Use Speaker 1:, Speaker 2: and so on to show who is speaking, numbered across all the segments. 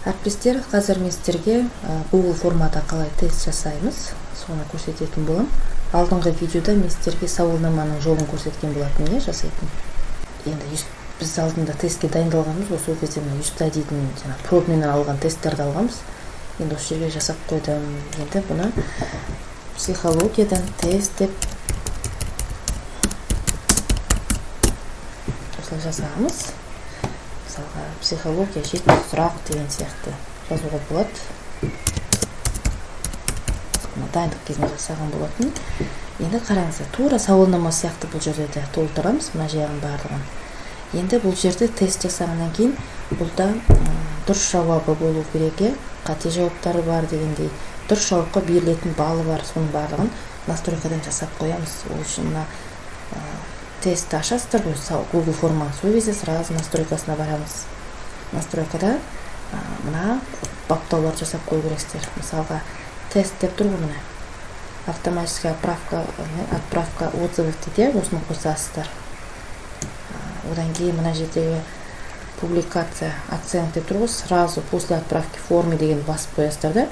Speaker 1: Әріптестер, қазір мен сіздерге Google формада қалай тест жасаймыз, соны көрсететін болам. Алдыңғы видеода мен сіздерге сауалнаманың жолын көрсеткен болатын, жасайтын. Енді біз алдында тестке дайындалғанбыз, осы кезде USTA дейтін пробменен алған тесттерді алғанбыз. Енді осы жерге жасап қойдым. Енді бұны психологиядан тест деп осылай жасағымыз. Мысалға, психология 7 сұрақ деген сияқты жазуға болады. Дайындық кезінде жасаған болатын. Енді қараңыздар, тура сауалнама сияқты бұл жерде де толтырамыз, мына жағын барлығын. Енді бұл жерде тест жасағаннан кейін бұлда дұрыс жауабы болу керек, қате жауаптары бар дегендей, дұрыс жауапқа берілетін балы бар, соның барлығын настройкадан жасап қоямыз. Ол үшін мына тестті ашасыздар ғой, Google форманы, сол кезде сразу настройкасына барамыз. Настройкада мына баптаулар жасап қою керексіздер. Мысалға, тест деп тұр ғой мына. Автоматическая отправка отзывов дейді, осыны қосасыздар. Одан кейін мына жердегі публикация оценок деп тұр ғой, сразу после отправки формы деген басып қоясыздар да.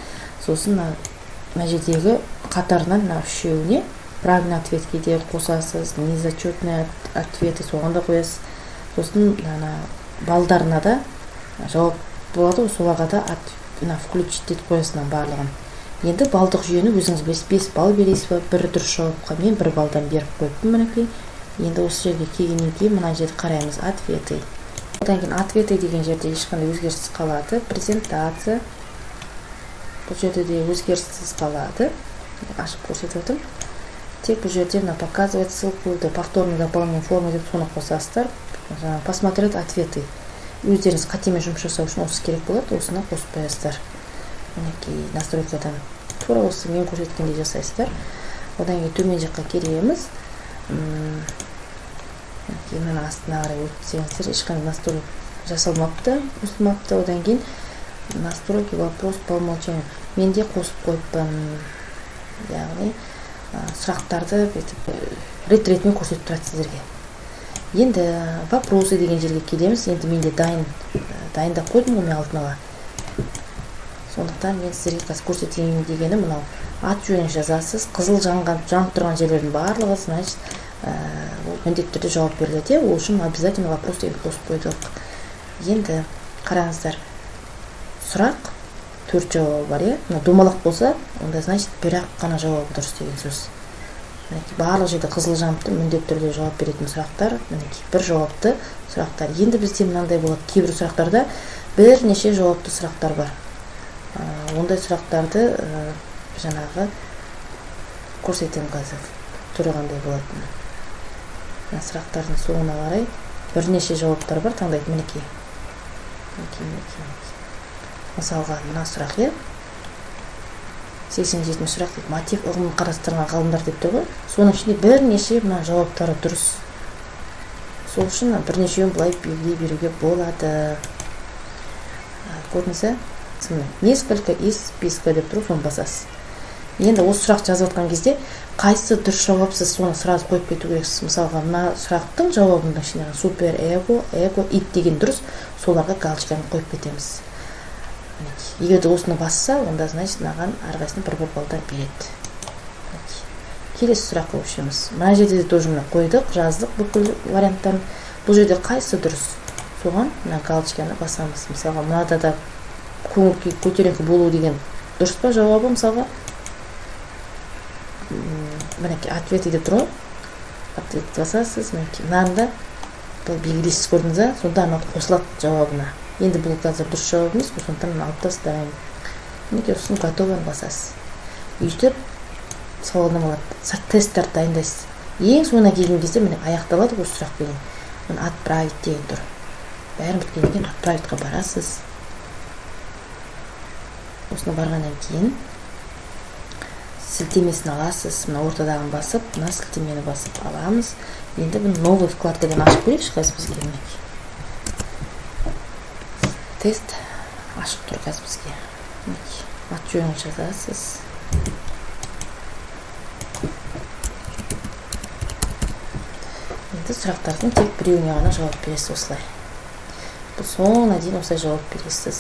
Speaker 1: Сосын мына жердегі қатарынан үшеуіне правильный ответке де қосасыз, незачетный ответы соған да қоясыз. Сосын балдарына да жауап болады ғой, соларға да включить деп қоясынан барлығын. Енді балдық жүйені өзіңіз 5 балл бересіз ба, бір дұрыс жауапқа мен 1 балдан беріп қойыппын мінекей. Енді осы жерге келгеннен кейін мына жерді қараймыз, ответы. Одан кейін ответы деген жерде ешқандай өзгеріссіз қалады. Презентация. Бұл жерде де өзгеріссіз қалады. Ашып көрсетіп отырмын. Тек бұл жерде показывает ссылку, повторно дополнение формы деп соны қосасыздар. Посмотреть ответы. Өздеріңіз қатемен жұмыс жасау үшін осы керек болады, осыны қосып қоясыздар. Мінекей настройкадан тура осы мен көрсеткендей жасайсыздар. Одан кейін төмен жаққа келеміз. Мен астына қарай өтсеңіздер, ешқандай настройка жасалмапты, қосылмапты. Одан кейін настройки вопрос по умолчанию. Мен де қосып қойыппын. Яғни сұрақтарды рет-ретмен көрсетіп тұрады сіздерге. Енді вопросы деген жерге келеміз. Енді менде дайындап қойдым ғой мен алдын ала. Сондықтан мен сіздерге қазір көрсетейін дегені мынау. Ат жөнін жазасыз, қызыл жанып тұрған жерлердің барлығы, значит, міндетті түрде жауап беріледі. Ол үшін обязательно вопрос деген қосып қойдық. Енді қараңыздар, сұрақ 4 жауабы бар, домалақ болса, онда значит, бір-ақ қана жауабы дұрыс деген сөз. Барлық жерде қызыл жаныпты міндетті түрде жауап беретін сұрақтар, бір жауапты сұрақтар. Енді бізде мынандай болады, кейбір сұрақтарда бірнеше жауапты сұрақтар бар. Ондай сұрақтарды жаңағы көрсетемін қазір, түрі қандай болатыны. Сұрақтардың соңына қарай бірнеше жауаптар бар, таңдайды мінекей. Мысалға, мына сұрақ 87 сұрақ дейді, мотив ұғымын қарастырған ғалымдар деп тұр ғой. Соның ішінде бірнеше мына жауаптары дұрыс. Сол үшін бірнешеуін былай белгілей беруге болады. Көрдіңіз, несколько из списка деп тұр, соны басасыз. Енді осы сұрақ жазып отқан кезде қайсы дұрыс жауапсыз, соны сразу қойып кету керексіз. Мысалға, мына сұрақтың жауабының ішінде супер эго, ит деген дұрыс, соларға галочканы қойып кетеміз. Егер де осыны басса, онда значит, маған әрқайсына 1 балдан береді. Келесі сұраққа көшеміз. Мына жерде де тоже қойдық, жаздық бүкіл варианттарын. Бұл жерде қайсы дұрыс? Соған мына галочканы басамыз. Мысалға, мынада да көтеріңкі болу деген дұрыс па жауабы? Мысалға, мінекей ответы деп тұр ғой. Ответ басасыз, мінекей. Мынанда белгілейсіз көрдіңіз, сонда қосылады жауабына. Енді бұл қазір дұрыс жауабымыз, сондықтан алып тастаймын. Мінекей осыны готовын басасыз. Өйтіп сауалнамалар, тесттер дайындайсыз. Ең соңына келген кезде міне аяқталады бұл сұрақ деген. Міне отправить деген тұр. Бәрін біткеннен кейін отправитқа барасыз. Осыны барғаннан кейін сілтемесін аласыз. Мына ортадағын басып, мына сілтемені басып аламыз. Енді бұны новый вкладкадан ашып көрейікші қазір бізге мінекей. Тест ашып тұр қазір бізге. Ат жөнін жазасыз. Енді сұрақтардың тек біреуіне ғана жауап бересіз осылай. Бұл соңына дейін осылай жауап бересіз.